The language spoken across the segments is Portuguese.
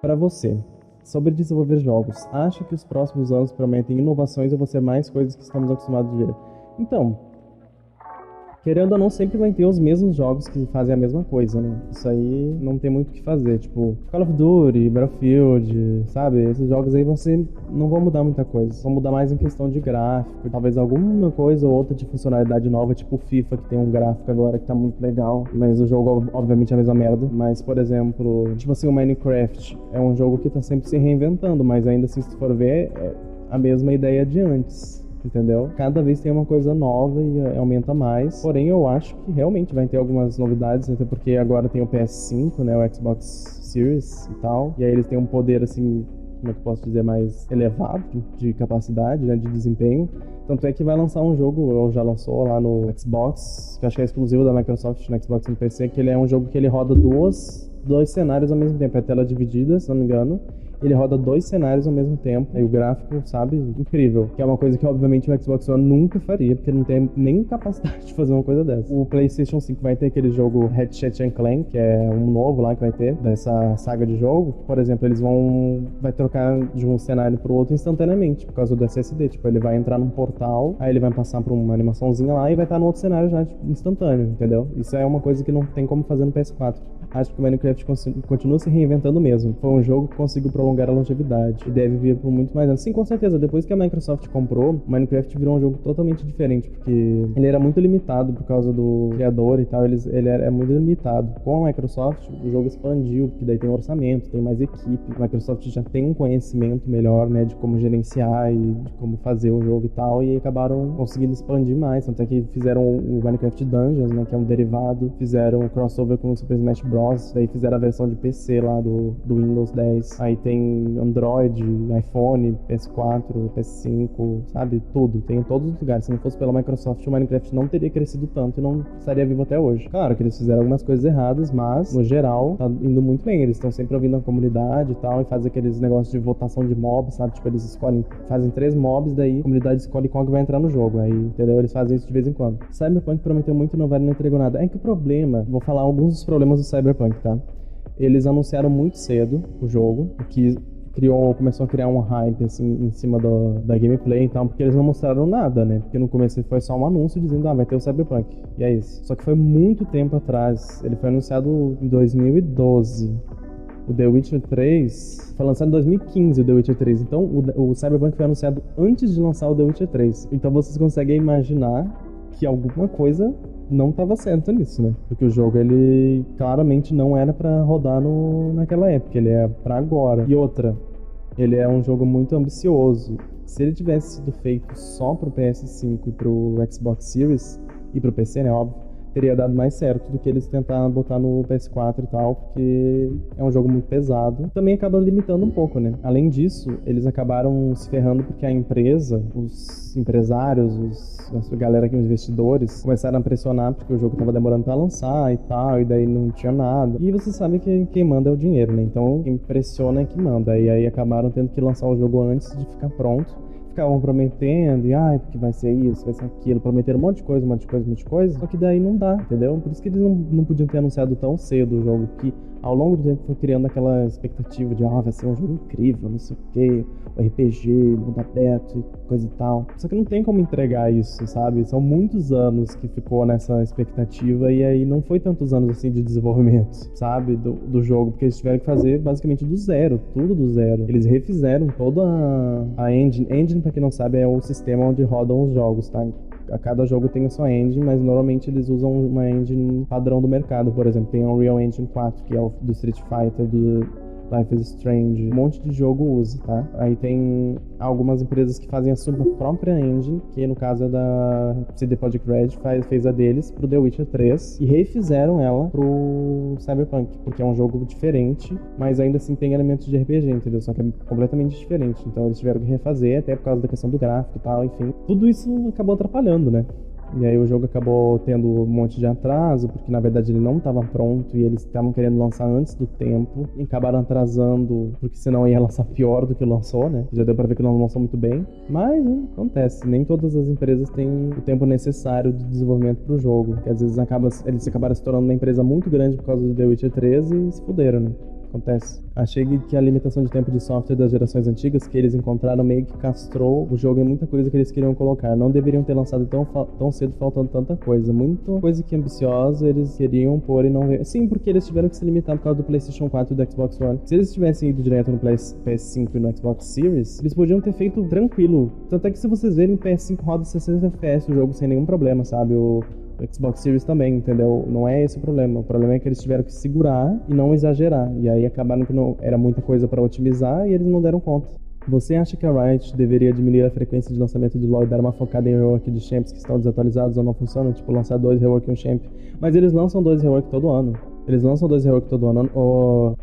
Para você, sobre desenvolver jogos, acha que os próximos anos prometem inovações ou vão ser mais coisas que estamos acostumados a ver? Então, querendo ou não, sempre vai ter os mesmos jogos que fazem a mesma coisa, né? Isso aí não tem muito o que fazer. Tipo, Call of Duty, Battlefield, sabe? Esses jogos aí não vão mudar muita coisa. Vão mudar mais em questão de gráfico, talvez alguma coisa ou outra de funcionalidade nova, tipo o FIFA, que tem um gráfico agora que tá muito legal. Mas o jogo, obviamente, é a mesma merda. Mas, por exemplo, tipo assim, o Minecraft é um jogo que tá sempre se reinventando, mas ainda assim, se for ver, é a mesma ideia de antes. Entendeu? Cada vez tem uma coisa nova e aumenta mais. Porém, eu acho que realmente vai ter algumas novidades, até porque agora tem o PS5, né? O Xbox Series e tal. E aí eles têm um poder, assim, como é que eu posso dizer, mais elevado de capacidade, né? De desempenho. Tanto é que vai lançar um jogo, ou já lançou lá no Xbox, que acho que é exclusivo da Microsoft no Xbox e no PC, que ele é um jogo que ele roda dois cenários ao mesmo tempo. É tela dividida, se não me engano. Ele roda dois cenários ao mesmo tempo. E o gráfico, sabe, incrível. Que é uma coisa que, obviamente, o Xbox One nunca faria, porque não tem nem capacidade de fazer uma coisa dessa. O PlayStation 5 vai ter aquele jogo Ratchet Clank, que é um novo lá que vai ter, dessa saga de jogo. Por exemplo, vai trocar de um cenário pro outro instantaneamente, por causa do SSD. Tipo, ele vai entrar num portal, aí ele vai passar por uma animaçãozinha lá e vai estar no outro cenário já, tipo, instantâneo, entendeu? Isso é uma coisa que não tem como fazer no PS4. Acho que o Minecraft continua se reinventando mesmo. Foi um jogo que conseguiu prolongar a longevidade e deve vir por muito mais anos. Sim, com certeza. Depois que a Microsoft comprou, o Minecraft virou um jogo totalmente diferente, porque ele era muito limitado por causa do criador e tal. Ele era muito limitado. Com a Microsoft, o jogo expandiu, porque daí tem orçamento, tem mais equipe. A Microsoft já tem um conhecimento melhor, né, de como gerenciar e de como fazer o jogo e tal, e acabaram conseguindo expandir mais. Tanto é que fizeram o Minecraft Dungeons, né, que é um derivado. Fizeram o crossover com o Super Smash Bros. Daí fizeram a versão de PC lá do Windows 10. Aí tem Android, iPhone, PS4, PS5, sabe? Tudo. Tem em todos os lugares. Se não fosse pela Microsoft, o Minecraft não teria crescido tanto e não estaria vivo até hoje. Claro que eles fizeram algumas coisas erradas, mas, no geral, tá indo muito bem. Eles estão sempre ouvindo a comunidade e tal, e fazem aqueles negócios de votação de mobs, sabe? Tipo, eles fazem 3 mobs, daí a comunidade escolhe qual que vai entrar no jogo. Aí, entendeu? Eles fazem isso de vez em quando. Cyberpunk prometeu muito inovar e não entregou nada. É que o problema, vou falar alguns dos problemas do Cyberpunk, tá? Eles anunciaram muito cedo o jogo, o que começou a criar um hype assim em cima da gameplay e tal, porque eles não mostraram nada, né? Porque no começo foi só um anúncio dizendo, vai ter o Cyberpunk. E é isso. Só que foi muito tempo atrás. Ele foi anunciado em 2012. O The Witcher 3 foi lançado em 2015, o The Witcher 3. Então, o Cyberpunk foi anunciado antes de lançar o The Witcher 3. Então, vocês conseguem imaginar que alguma coisa não estava certo nisso, né? Porque o jogo, ele claramente não era pra rodar naquela época, ele é pra agora. E outra, ele é um jogo muito ambicioso. Se ele tivesse sido feito só pro PS5 e pro Xbox Series, e pro PC, né, óbvio, teria dado mais certo do que eles tentar botar no PS4 e tal, porque é um jogo muito pesado. Também acaba limitando um pouco, né? Além disso, eles acabaram se ferrando porque a empresa, os empresários, a galera aqui, os investidores, começaram a pressionar porque o jogo tava demorando pra lançar e tal, e daí não tinha nada. E você sabe que quem manda é o dinheiro, né? Então, quem pressiona é que manda. E aí acabaram tendo que lançar o jogo antes de ficar pronto. Ficavam prometendo, e porque vai ser isso, vai ser aquilo, prometeram um monte de coisa, um monte de coisa, um monte de coisa, só que daí não dá, entendeu? Por isso que eles não podiam ter anunciado tão cedo o jogo, que ao longo do tempo foi criando aquela expectativa de, vai ser um jogo incrível, não sei o quê, o RPG, mundo aberto e coisa e tal. Só que não tem como entregar isso, sabe? São muitos anos que ficou nessa expectativa, e aí não foi tantos anos assim de desenvolvimento, sabe? Do jogo, porque eles tiveram que fazer basicamente do zero, tudo do zero. Eles refizeram toda a engine. Engine, pra quem não sabe, é o sistema onde rodam os jogos, tá? A cada jogo tem a sua engine, mas normalmente eles usam uma engine padrão do mercado. Por exemplo, tem o Unreal Engine 4, que é o do Street Fighter, do Life is Strange, um monte de jogo usa, tá? Aí tem algumas empresas que fazem a sua própria engine, que no caso é da CD Projekt Red, fez a deles pro The Witcher 3 e refizeram ela pro Cyberpunk, porque é um jogo diferente, mas ainda assim tem elementos de RPG, entendeu? Só que é completamente diferente, então eles tiveram que refazer, até por causa da questão do gráfico e tal, enfim. Tudo isso acabou atrapalhando, né? E aí o jogo acabou tendo um monte de atraso, porque na verdade ele não estava pronto e eles estavam querendo lançar antes do tempo. E acabaram atrasando, porque senão ia lançar pior do que lançou, né? Já deu pra ver que não lançou muito bem. Mas, acontece. Nem todas as empresas têm o tempo necessário de desenvolvimento pro jogo. Porque às vezes eles acabaram se tornando uma empresa muito grande por causa do The Witcher 3 e se fuderam, né? acontece. Achei que a limitação de tempo de software das gerações antigas que eles encontraram meio que castrou o jogo em muita coisa que eles queriam colocar. Não deveriam ter lançado tão cedo faltando tanta coisa. Muita coisa que ambiciosa eles queriam pôr e não ver. Sim, porque eles tiveram que se limitar por causa do PlayStation 4 e do Xbox One. Se eles tivessem ido direto no PS5 e no Xbox Series, eles podiam ter feito tranquilo. Tanto é que se vocês verem, o PS5 roda 60 FPS o jogo sem nenhum problema, sabe? O Xbox Series também, entendeu? Não é esse o problema. O problema é que eles tiveram que segurar e não exagerar. E aí acabaram que não era muita coisa pra otimizar e eles não deram conta. Você acha que a Riot deveria diminuir a frequência de lançamento de LoL e dar uma focada em rework de champs que estão desatualizados ou não funcionam? Tipo, lançar 2 rework e um champ. Mas eles lançam 2 rework todo ano.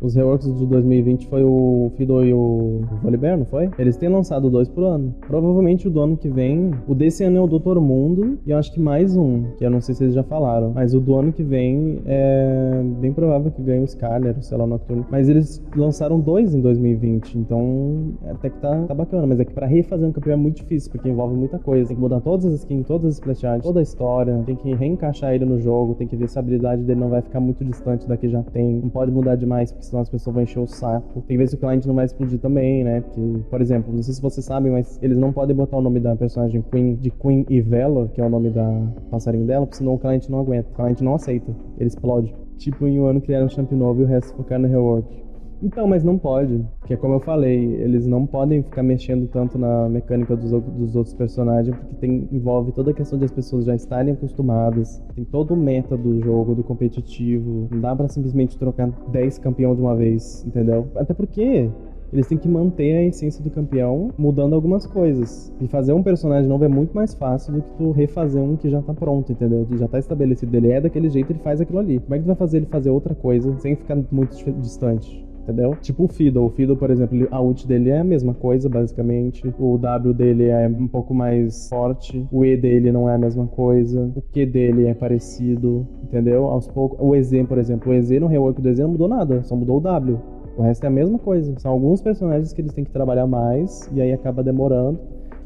Os reworks de 2020 foi o Fiddle e o Volibear, não foi? Eles têm lançado 2 por ano. Provavelmente o do ano que vem... O desse ano é o Doutor Mundo e eu acho que mais um, que eu não sei se eles já falaram. Mas o do ano que vem é bem provável que ganhe o Skarner, o Cellar Nocturne. Mas eles lançaram 2 em 2020, então até que tá bacana. Mas é que pra refazer um campeão é muito difícil, porque envolve muita coisa. Tem que mudar todas as skins, todas as splash arts, toda a história. Tem que reencaixar ele no jogo, tem que ver se a habilidade dele não vai ficar muito distante daqui já tem, não pode mudar demais, porque senão as pessoas vão encher o saco. Tem que ver se o cliente não vai explodir também, né? Porque, por exemplo, não sei se vocês sabem, mas eles não podem botar o nome da personagem Queen e Valor, que é o nome da passarinho dela, porque senão o cliente não aguenta, o cliente não aceita, ele explode. Tipo, em um ano criaram um champ novo e o resto focar no rework. Então, mas não pode, porque como eu falei, eles não podem ficar mexendo tanto na mecânica dos outros personagens, porque envolve toda a questão de as pessoas já estarem acostumadas, tem todo o meta do jogo, do competitivo, não dá pra simplesmente trocar 10 campeões de uma vez, entendeu? Até porque eles têm que manter a essência do campeão, mudando algumas coisas. E fazer um personagem novo é muito mais fácil do que tu refazer um que já tá pronto, entendeu? Que já tá estabelecido, ele é daquele jeito, ele faz aquilo ali. Como é que tu vai fazer ele fazer outra coisa sem ficar muito distante? Entendeu? Tipo o Fiddle, por exemplo, a ult dele é a mesma coisa, basicamente. O W dele é um pouco mais forte. O E dele não é a mesma coisa. O Q dele é parecido, entendeu? Aos poucos. O EZ, por exemplo. O EZ no rework do EZ não mudou nada, só mudou o W. O resto é a mesma coisa. São alguns personagens que eles têm que trabalhar mais e aí acaba demorando.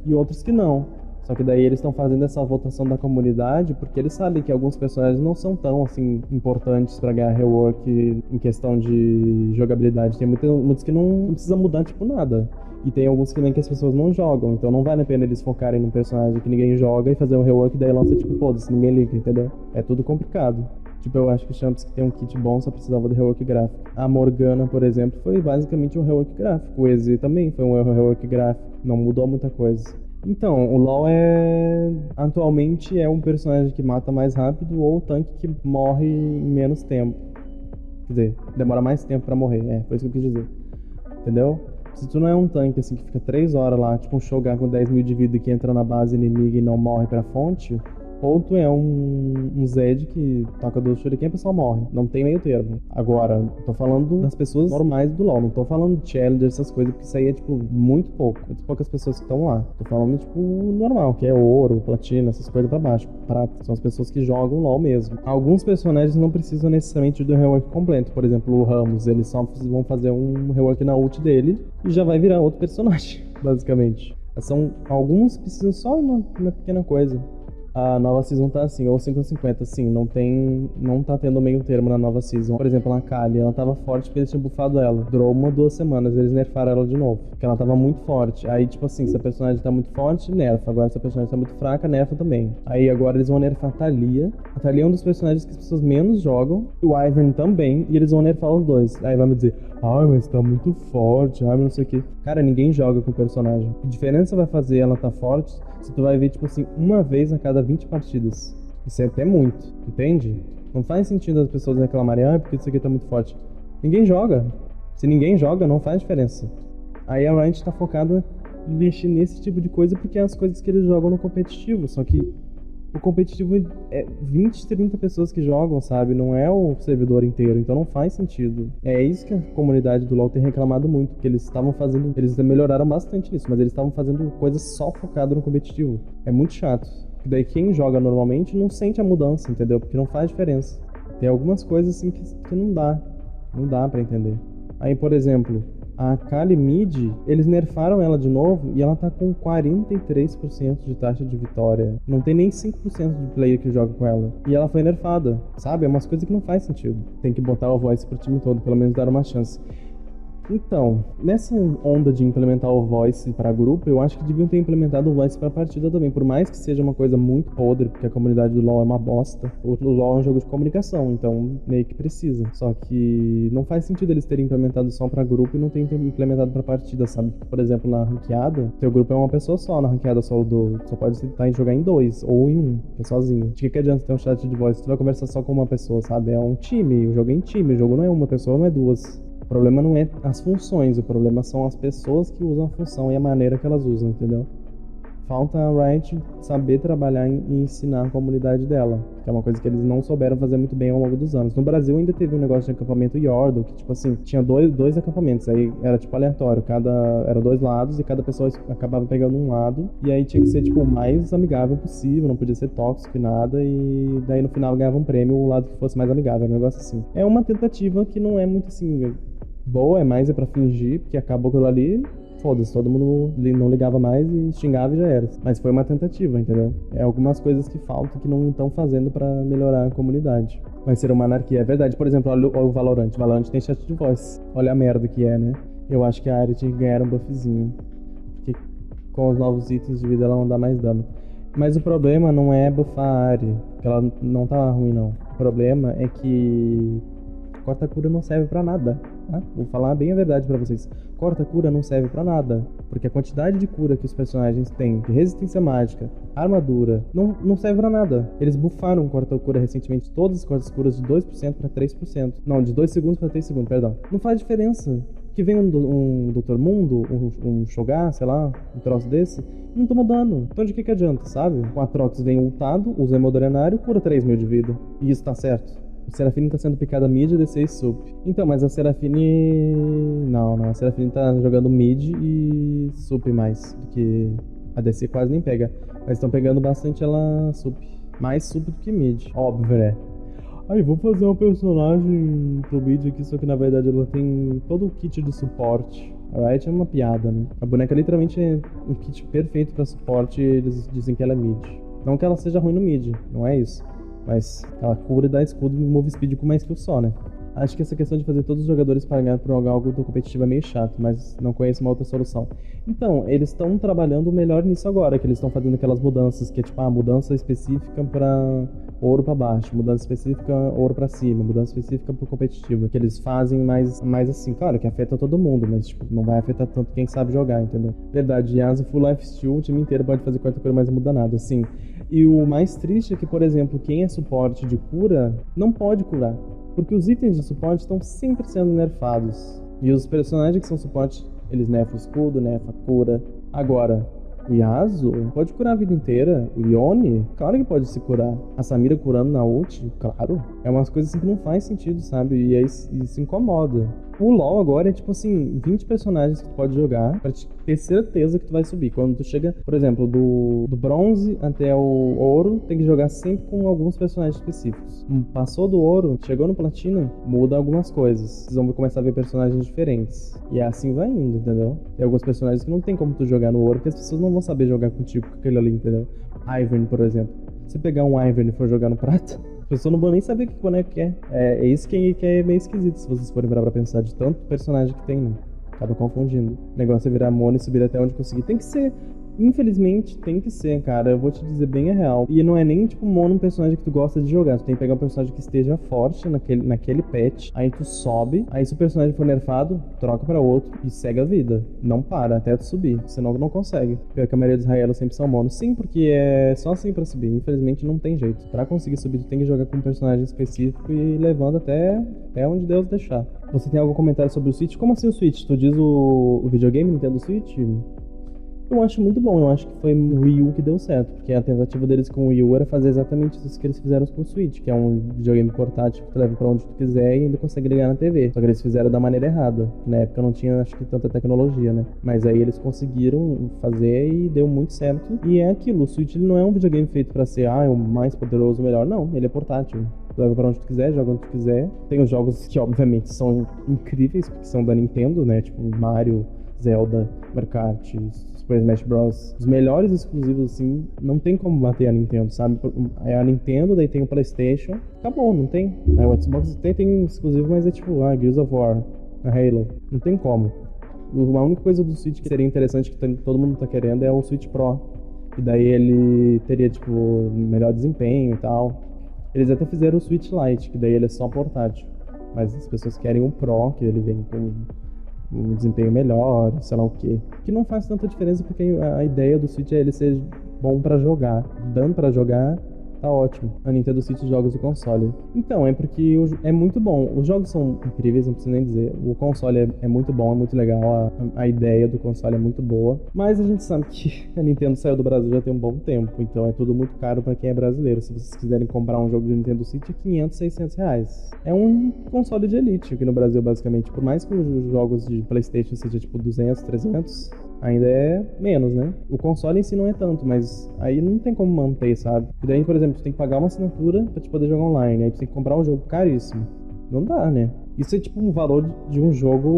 E outros que não. Só que daí eles estão fazendo essa votação da comunidade porque eles sabem que alguns personagens não são tão, assim, importantes pra ganhar rework em questão de jogabilidade. Tem muitos que não precisa mudar, tipo, nada. E tem alguns que nem que as pessoas não jogam. Então não vale a pena eles focarem num personagem que ninguém joga e fazer um rework e daí lança, tipo, foda-se, ninguém liga, entendeu? É tudo complicado. Tipo, eu acho que Champs que tem um kit bom só precisava do rework gráfico. A Morgana, por exemplo, foi basicamente um rework gráfico. O EZ também foi um rework gráfico. Não mudou muita coisa. Então, o LoL atualmente é um personagem que mata mais rápido ou tanque que morre em menos tempo. Quer dizer, demora mais tempo pra morrer. Foi isso que eu quis dizer. Entendeu? Se tu não é um tanque assim que fica 3 horas lá, tipo um Shogun com 10 mil de vida que entra na base inimiga e não morre pra fonte, ou tu é um Zed que toca do shuriken e o pessoal morre. Não tem meio termo. Agora, tô falando das pessoas normais do LoL. Não tô falando de challenger, essas coisas, porque isso aí é, tipo, muito pouco. Muito poucas pessoas que estão lá. Tô falando, tipo, normal, que é ouro, platina, essas coisas pra baixo. Prata. São as pessoas que jogam LoL mesmo. Alguns personagens não precisam necessariamente do rework completo. Por exemplo, o Ramos, eles só vão fazer um rework na ult dele e já vai virar outro personagem, basicamente. Alguns precisam só uma pequena coisa. A nova season tá assim, ou 50-50, assim, não tá tendo meio termo na nova season. Por exemplo, a Kali, ela tava forte porque eles tinham buffado ela. Durou 1-2 semanas, eles nerfaram ela de novo, porque ela tava muito forte. Aí, tipo assim, se a personagem tá muito forte, nerfa. Agora, se a personagem tá muito fraca, nerfa também. Aí, agora eles vão nerfar a Thalia. A Thalia é um dos personagens que as pessoas menos jogam. E o Ivern também, e eles vão nerfar os dois. Aí vai me dizer, mas tá muito forte, mas não sei o que. Cara, ninguém joga com o personagem. Que diferença vai fazer ela tá forte se tu vai ver, tipo assim, uma vez a cada 20 partidas. Isso é até muito, entende? Não faz sentido as pessoas reclamarem, porque isso aqui tá muito forte. Ninguém joga. Se ninguém joga, não faz diferença. Aí a Riot tá focada em investir nesse tipo de coisa porque é as coisas que eles jogam no competitivo. Só que o competitivo é 20, 30 pessoas que jogam, sabe? Não é o servidor inteiro, então não faz sentido. É isso que a comunidade do LoL tem reclamado muito, porque eles melhoraram bastante nisso, mas eles estavam fazendo coisas só focado no competitivo. É muito chato. E daí quem joga normalmente não sente a mudança, entendeu? Porque não faz diferença. Tem algumas coisas assim que não dá pra entender. Aí, por exemplo, a Kali Mid, eles nerfaram ela de novo e ela tá com 43% de taxa de vitória. Não tem nem 5% de player que joga com ela. E ela foi nerfada, sabe? É umas coisas que não faz sentido. Tem que botar o voice pro time todo, pelo menos dar uma chance. Então, nessa onda de implementar o voice para grupo, eu acho que deviam ter implementado o voice para partida também. Por mais que seja uma coisa muito podre, porque a comunidade do LoL é uma bosta. O LoL é um jogo de comunicação, então meio que precisa. Só que não faz sentido eles terem implementado só para grupo e não terem implementado para partida, sabe? Por exemplo, na ranqueada, teu grupo é uma pessoa só, na ranqueada solo do... Só pode tentar jogar em dois ou em um, que é sozinho. De que adianta ter um chat de voice se tu vai conversar só com uma pessoa, sabe? É um time, o jogo é em time, o jogo não é uma pessoa, não é duas. O problema não é as funções, o problema são as pessoas que usam a função e a maneira que elas usam, entendeu? Falta a Riot saber trabalhar e ensinar a comunidade dela, que é uma coisa que eles não souberam fazer muito bem ao longo dos anos. No Brasil ainda teve um negócio de acampamento Yordle, que tipo assim, tinha dois acampamentos, aí era tipo aleatório, eram dois lados e cada pessoa acabava pegando um lado, e aí tinha que ser tipo o mais amigável possível, não podia ser tóxico e nada, e daí no final ganhava um prêmio o lado que fosse mais amigável, um negócio assim. É uma tentativa que não é muito assim boa, é pra fingir, porque acabou aquilo ali, foda-se, todo mundo não ligava mais e xingava e já era. Mas foi uma tentativa, entendeu? É algumas coisas que faltam que não estão fazendo pra melhorar a comunidade. Vai ser uma anarquia, é verdade. Por exemplo, olha o Valorant. O Valorant tem chat de voz. Olha a merda que é, né? Eu acho que a Ahri tinha que ganhar um buffzinho. Porque com os novos itens de vida ela não dá mais dano. Mas o problema não é buffar a Ahri, que ela não tá ruim, não. O problema é que corta-cura não serve pra nada. Tá? Vou falar bem a verdade pra vocês. Corta-cura não serve pra nada. Porque a quantidade de cura que os personagens têm, de resistência mágica, armadura, não serve pra nada. Eles buffaram corta-cura recentemente. Todas as corta-curas de 2% pra 3%. Não, de 2 segundos pra 3 segundos, perdão. Não faz diferença. Que vem um Dr. Mundo, um Shogar, sei lá, um troço desse, não toma dano. Então de que adianta, sabe? O Atrox vem ultado, usa Hemodrenário, cura 3.000 de vida. E isso tá certo. O Serafine tá sendo picada mid, DC e sup. Então, mas a Serafine... Não, a Serafine tá jogando mid e sup mais do que... A DC quase nem pega. Mas estão pegando bastante ela sup. Mais sup do que mid. Óbvio, né? Aí, vou fazer uma personagem pro mid aqui, só que na verdade ela tem todo o kit de suporte. A Riot é uma piada, né? A boneca literalmente é um kit perfeito pra suporte e eles dizem que ela é mid. Não que ela seja ruim no mid, não é isso. Mas ela cura e dá escudo e move speed com uma skill só, né? Acho que essa questão de fazer todos os jogadores pagar por algo do competitivo é meio chato, mas não conheço uma outra solução. Então, eles estão trabalhando melhor nisso agora, que eles estão fazendo aquelas mudanças, que é tipo, mudança específica pra ouro pra baixo, mudança específica ouro pra cima, mudança específica pro competitivo, que eles fazem mais assim, claro, que afeta todo mundo, mas tipo, não vai afetar tanto quem sabe jogar, entendeu? Verdade, Yasuo Full Life Steal, o time inteiro pode fazer quarta cura, mas não muda nada, assim. E o mais triste é que, por exemplo, quem é suporte de cura não pode curar. Porque os itens de suporte estão sempre sendo nerfados. E os personagens que são suporte, eles nerfam o escudo, nerfam a cura. Agora, o Yasuo pode curar a vida inteira. O Yone, claro que pode se curar. A Samira curando na ult, claro. É umas coisas assim que não faz sentido, sabe? E aí isso incomoda. O LoL agora é tipo assim, 20 personagens que tu pode jogar pra te ter certeza que tu vai subir. Quando tu chega, por exemplo, do bronze até o ouro, tem que jogar sempre com alguns personagens específicos. Passou do ouro, chegou no platina, muda algumas coisas. Vocês vão começar a ver personagens diferentes. E assim vai indo, entendeu? Tem alguns personagens que não tem como tu jogar no ouro, porque as pessoas não vão saber jogar contigo com aquele ali, entendeu? Ivern, por exemplo. Se pegar um Ivern e for jogar no prata, as pessoas não vão nem saber que boneco que é. É isso que é meio esquisito, se vocês forem parar pra pensar, de tanto personagem que tem, né? Acaba confundindo. O negócio é virar mono e subir até onde conseguir. Tem que ser. Infelizmente, tem que ser, cara. Eu vou te dizer bem a real. E não é nem, tipo, mono um personagem que tu gosta de jogar. Tu tem que pegar um personagem que esteja forte naquele patch. Aí tu sobe. Aí se o personagem for nerfado, troca pra outro e segue a vida. Não para até tu subir. Senão tu não consegue. Porque a maioria dos Raelos sempre são monos. Sim, porque é só assim pra subir. Infelizmente não tem jeito. Pra conseguir subir, tu tem que jogar com um personagem específico e ir levando até onde Deus deixar. Você tem algum comentário sobre o Switch? Como assim o Switch? Tu diz o videogame Nintendo Switch? Eu acho muito bom, eu acho que foi o Wii U que deu certo, porque a tentativa deles com o Wii U era fazer exatamente isso que eles fizeram com o Switch, que é um videogame portátil que tu leva pra onde tu quiser e ainda consegue ligar na TV. Só que eles fizeram da maneira errada. Na época não tinha, acho que, tanta tecnologia, né? Mas aí eles conseguiram fazer e deu muito certo. E é aquilo, o Switch ele não é um videogame feito pra ser, o mais poderoso, o melhor. Não, ele é portátil. Tu leva pra onde tu quiser, joga onde tu quiser. Tem os jogos que, obviamente, são incríveis, porque são da Nintendo, né? Tipo Mario, Zelda, Mario Kart, Super Smash Bros. Os melhores exclusivos, assim, não tem como bater a Nintendo, sabe? É a Nintendo, daí tem o PlayStation, acabou, não tem. Aí o Xbox tem exclusivo, mas é tipo, Gears of War. a Halo. Não tem como. A única coisa do Switch que seria interessante, que todo mundo tá querendo, é o Switch Pro. E daí ele teria, tipo, melhor desempenho e tal. Eles até fizeram o Switch Lite, que daí ele é só portátil. Mas as pessoas querem o Pro, que ele vem com um desempenho melhor, sei lá o quê. Que não faz tanta diferença porque a ideia do Switch é ele ser bom pra jogar. Dando pra jogar, tá ótimo. A Nintendo Switch jogos do console. Então, é porque é muito bom. Os jogos são incríveis, não preciso nem dizer. O console é muito bom, é muito legal. A ideia do console é muito boa. Mas a gente sabe que a Nintendo saiu do Brasil já tem um bom tempo. Então é tudo muito caro pra quem é brasileiro. Se vocês quiserem comprar um jogo de Nintendo Switch, é 500, 600 reais. É um console de elite aqui no Brasil, basicamente. Por mais que os jogos de PlayStation sejam tipo 200, 300... ainda é menos, né? O console em si não é tanto, mas aí não tem como manter, sabe? E daí, por exemplo, tu tem que pagar uma assinatura pra te poder jogar online. Aí tu tem que comprar um jogo caríssimo. Não dá, né? Isso é tipo um valor de um jogo,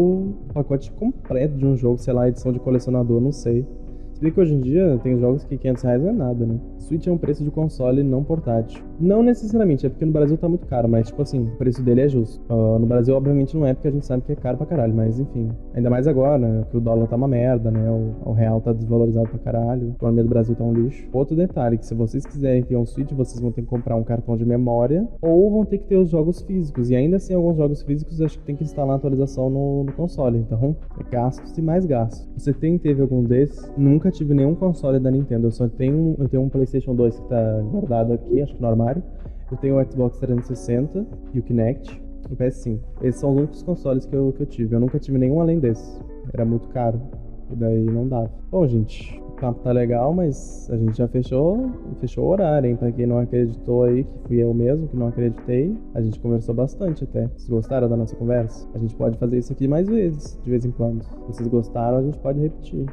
um pacote completo de um jogo, sei lá, edição de colecionador, não sei. Se bem que hoje em dia tem jogos que 500 reais não é nada, né? Switch é um preço de console não portátil. Não necessariamente, é porque no Brasil tá muito caro, mas tipo assim, o preço dele é justo. No Brasil, obviamente, não é porque a gente sabe que é caro pra caralho, mas enfim. Ainda mais agora, né, que o dólar tá uma merda, né? O real tá desvalorizado pra caralho. A economia do Brasil tá um lixo. Outro detalhe, que se vocês quiserem ter um Switch, vocês vão ter que comprar um cartão de memória ou vão ter que ter os jogos físicos. E ainda assim, alguns jogos físicos acho que tem que instalar a atualização no console. Então, é gastos e mais gastos. Você teve algum desses? Nunca tive nenhum console da Nintendo. Eu tenho um PlayStation 2 que tá guardado aqui, acho que no armário. Eu tenho o Xbox 360 e o Kinect e o PS5. Esses são os únicos consoles que eu tive. Eu nunca tive nenhum além desses. Era muito caro. E daí não dava. Bom, gente, o papo tá legal, mas a gente já fechou o horário, hein? Pra quem não acreditou aí, que fui eu mesmo que não acreditei, a gente conversou bastante até. Vocês gostaram da nossa conversa? A gente pode fazer isso aqui mais vezes, de vez em quando. Se vocês gostaram, a gente pode repetir.